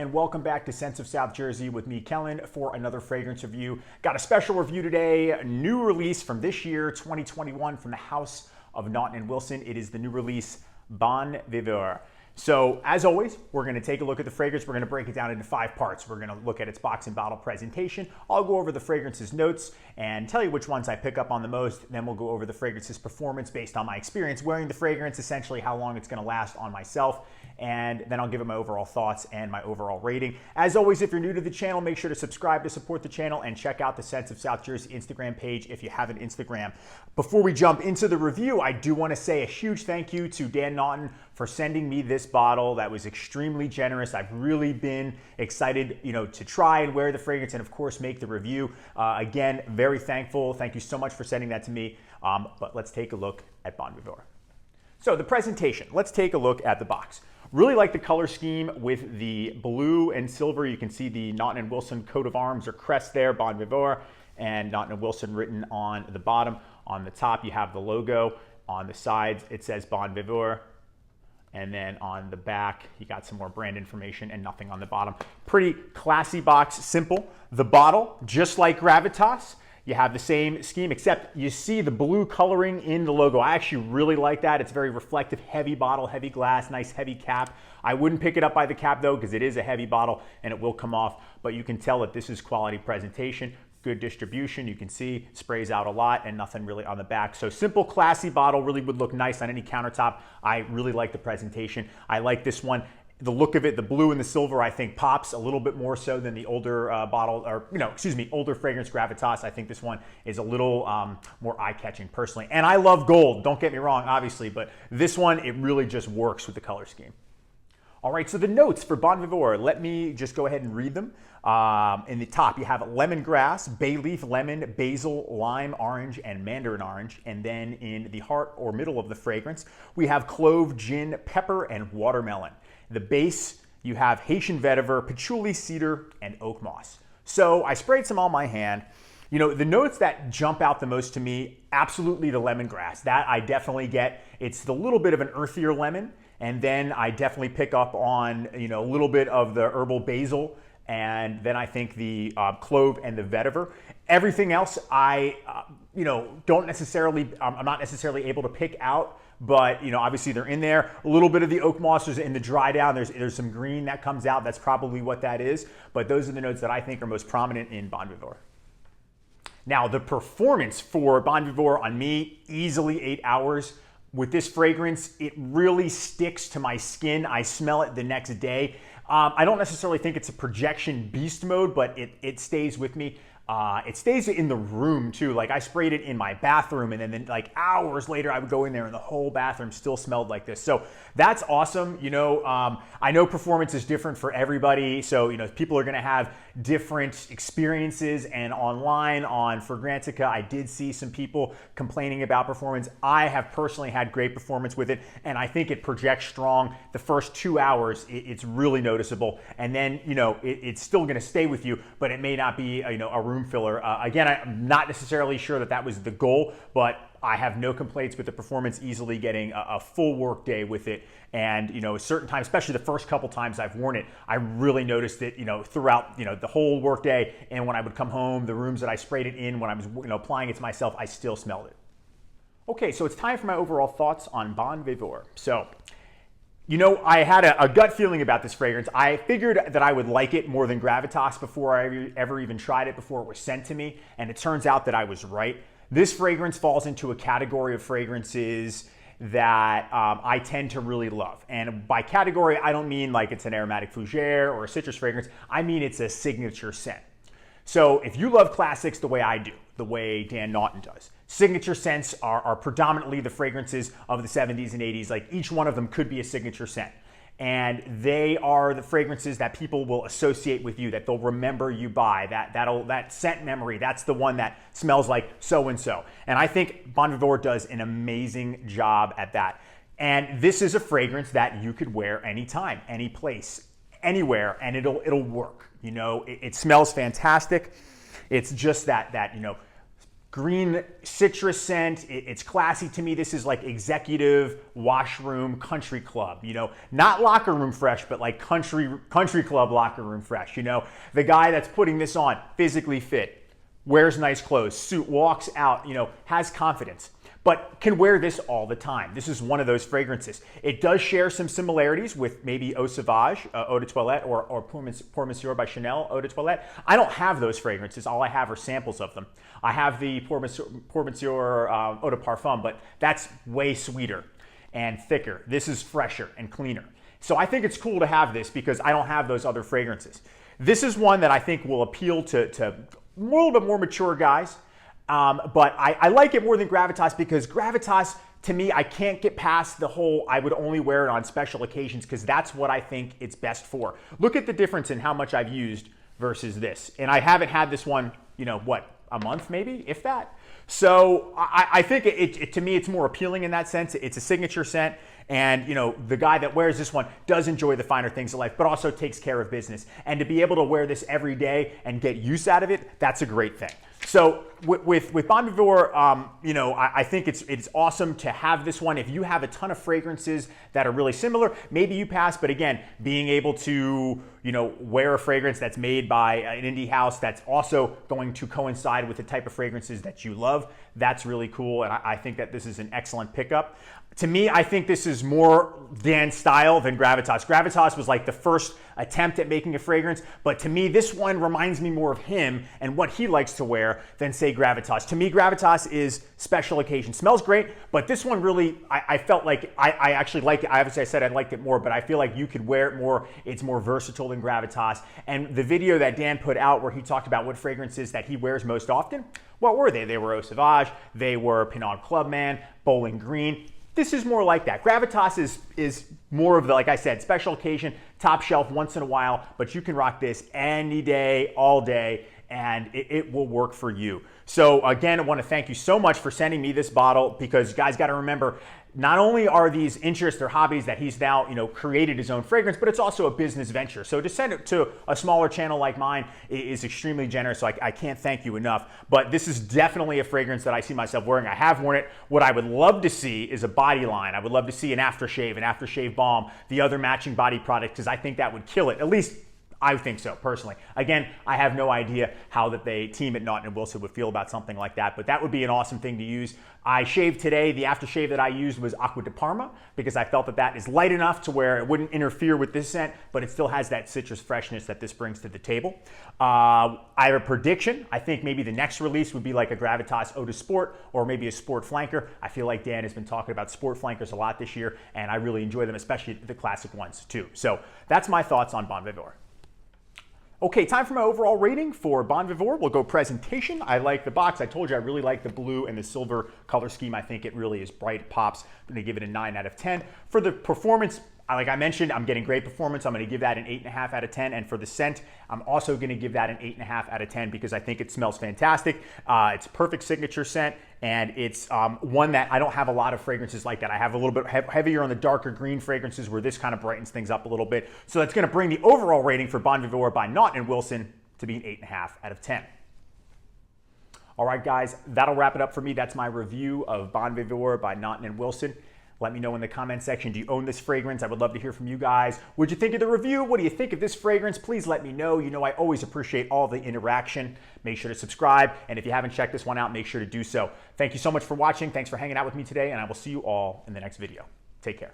and welcome back to Scents of South Jersey with me, Kellen, for another fragrance review. Got a special review today, a new release from this year, 2021, from the house of Naughton Wilson. It is the new release, Bon Viveur. So, as always, we're going to take a look at the fragrance. We're going to break it down into 5 parts. We're going to look at its box and bottle presentation. I'll go over the fragrance's notes and tell you which ones I pick up on the most. Then we'll go over the fragrance's performance based on my experience wearing the fragrance, essentially how long it's going to last on myself. And then I'll give it my overall thoughts and my overall rating. As always, if you're new to the channel, make sure to subscribe to support the channel and check out the Scents of South Jersey Instagram page if you have an Instagram. Before we jump into the review, I do want to say a huge thank you to Dan Naughton for sending me this bottle. That was extremely generous. I've really been excited, to try and wear the fragrance and of course make the review. Again, very thankful. Thank you so much for sending that to me. But let's take a look at Bon Viveur. So the presentation, let's take a look at the box. Really like the color scheme with the blue and silver. You can see the Naughton Wilson coat of arms or crest there, Bon Viveur, and Naughton Wilson written on the bottom. On the top, you have the logo. On the sides, it says Bon Viveur. And then on the back, you got some more brand information and nothing on the bottom. Pretty classy box, simple. The bottle, just like Gravitas, you have the same scheme, except you see the blue coloring in the logo. I actually really like that. It's very reflective, heavy bottle, heavy glass, nice heavy cap. I wouldn't pick it up by the cap though, because it is a heavy bottle and it will come off, but you can tell that this is quality presentation, good distribution. You can see sprays out a lot and nothing really on the back. So simple, classy bottle, really would look nice on any countertop. I really like the presentation. I like this one. The look of it, the blue and the silver, I think pops a little bit more so than the older older fragrance Gravitas. I think this one is a little more eye-catching personally. And I love gold, don't get me wrong, obviously, but this one, it really just works with the color scheme. All right, so the notes for Bon Viveur, let me just go ahead and read them. In the top, you have lemongrass, bay leaf, lemon, basil, lime, orange, and mandarin orange. And then in the heart or middle of the fragrance, we have clove, gin, pepper, and watermelon. The base, you have Haitian vetiver, patchouli, cedar, and oak moss. So I sprayed some on my hand. The notes that jump out the most to me, absolutely the lemongrass. That I definitely get. It's the little bit of an earthier lemon. And then I definitely pick up on, a little bit of the herbal basil. And then I think the clove and the vetiver. Everything else, I'm not necessarily able to pick out. But, obviously they're in there. A little bit of the oak moss is in the dry down. There's some green that comes out. That's probably what that is. But those are the notes that I think are most prominent in Bon Viveur. Now, the performance for Bon Viveur on me, easily 8 hours. With this fragrance, it really sticks to my skin. I smell it the next day. I don't necessarily think it's a projection beast mode, but it stays with me. It stays in the room too. Like I sprayed it in my bathroom and then like hours later I would go in there and the whole bathroom still smelled like this. So that's awesome. I know performance is different for everybody. So, people are gonna have different experiences, and online on Fragrantica, I did see some people complaining about performance. I have personally had great performance with it, and I think it projects strong. The first 2 hours, it's really noticeable. And then, it's still gonna stay with you, but it may not be, a room filler. Again, I'm not necessarily sure that was the goal, but I have no complaints with the performance, easily getting a full work day with it. And, certain times, especially the first couple times I've worn it, I really noticed it, throughout, the whole work day. And when I would come home, the rooms that I sprayed it in, when I was, applying it to myself, I still smelled it. Okay, so it's time for my overall thoughts on Bon Viveur. So, I had a gut feeling about this fragrance. I figured that I would like it more than Gravitas before I ever even tried it, before it was sent to me. And it turns out that I was right. This fragrance falls into a category of fragrances that I tend to really love. And by category, I don't mean like it's an aromatic fougere or a citrus fragrance. I mean it's a signature scent. So if you love classics the way I do, the way Dan Naughton does, signature scents are predominantly the fragrances of the 70s and 80s. Like each one of them could be a signature scent. And they are the fragrances that people will associate with you, that they'll remember you by, that scent memory. That's the one that smells like so-and-so. And I think Bon Viveur does an amazing job at that. And this is a fragrance that you could wear anytime, any place, anywhere, and it'll work. It smells fantastic. It's just that green citrus scent. It's classy to me. This is like executive washroom country club, you know, not locker room fresh, but like country club locker room fresh. You know, the guy that's putting this on, physically fit, wears nice clothes, suit, walks out, you know, has confidence, but can wear this all the time. This is one of those fragrances. It does share some similarities with maybe Eau Sauvage, Eau de Toilette, or Pour Monsieur by Chanel Eau de Toilette. I don't have those fragrances. All I have are samples of them. I have the Pour Monsieur Eau de Parfum, but that's way sweeter and thicker. This is fresher and cleaner. So I think it's cool to have this because I don't have those other fragrances. This is one that I think will appeal to a little bit more mature guys. But I like it more than Gravitas because Gravitas, to me, I can't get past the whole I would only wear it on special occasions because that's what I think it's best for. Look at the difference in how much I've used versus this. And I haven't had this one, you know, what, a month maybe, if that. So I think to me, it's more appealing in that sense. It's a signature scent. And, you know, the guy that wears this one does enjoy the finer things of life, but also takes care of business. And to be able to wear this every day and get use out of it, that's a great thing. So with Bon Viveur, you know, I think it's awesome to have this one. If you have a ton of fragrances that are really similar, maybe you pass. But again, being able to, you know, wear a fragrance that's made by an indie house that's also going to coincide with the type of fragrances that you love, that's really cool. And I think that this is an excellent pickup. To me, I think this is more Dan's style than Gravitas. Gravitas was like the first attempt at making a fragrance, but to me, this one reminds me more of him and what he likes to wear than, say, Gravitas. To me, Gravitas is special occasion. Smells great, but this one really, I felt like I actually like it. Obviously, I said I liked it more, but I feel like you could wear it more. It's more versatile than Gravitas. And the video that Dan put out where he talked about what fragrances that he wears most often, what were they? They were Eau Sauvage, they were Pinot Clubman, Bowling Green. This is more like that. Gravitas is more of the, like I said, special occasion, top shelf once in a while, but you can rock this any day, all day, and it will work for you. So again, I want to thank you so much for sending me this bottle because you guys got to remember, not only are these interests or hobbies that he's now, you know, created his own fragrance, but it's also a business venture. So to send it to a smaller channel like mine is extremely generous. So I can't thank you enough. But this is definitely a fragrance that I see myself wearing. I have worn it. What I would love to see is a body line. I would love to see an aftershave balm, the other matching body product, because I think that would kill it. At least I think so, personally. Again, I have no idea how that they team at Naughton Wilson would feel about something like that, but that would be an awesome thing to use. I shaved today. The aftershave that I used was Acqua di Parma because I felt that that is light enough to where it wouldn't interfere with this scent, but it still has that citrus freshness that this brings to the table. I have a prediction. I think maybe the next release would be like a Gravitas Eau de Sport or maybe a Sport Flanker. I feel like Dan has been talking about Sport Flankers a lot this year, and I really enjoy them, especially the classic ones too. So that's my thoughts on Bon Viveur. Okay, time for my overall rating for Bon Viveur. We'll go presentation. I like the box. I told you I really like the blue and the silver color scheme. I think it really is bright, pops. I'm gonna give it a 9 out of 10. For the performance, like I mentioned, I'm getting great performance. I'm gonna give that an 8.5 out of 10. And for the scent, I'm also gonna give that an 8.5 out of 10 because I think it smells fantastic. It's a perfect signature scent, and it's one that I don't have a lot of fragrances like that. I have a little bit heavier on the darker green fragrances where this kind of brightens things up a little bit. So that's gonna bring the overall rating for Bon Viveur by Naughton Wilson to be an 8.5 out of 10. All right, guys, that'll wrap it up for me. That's my review of Bon Viveur by Naughton Wilson. Let me know in the comment section, do you own this fragrance? I would love to hear from you guys. What'd you think of the review? What do you think of this fragrance? Please let me know. You know I always appreciate all the interaction. Make sure to subscribe, and if you haven't checked this one out, make sure to do so. Thank you so much for watching. Thanks for hanging out with me today, and I will see you all in the next video. Take care.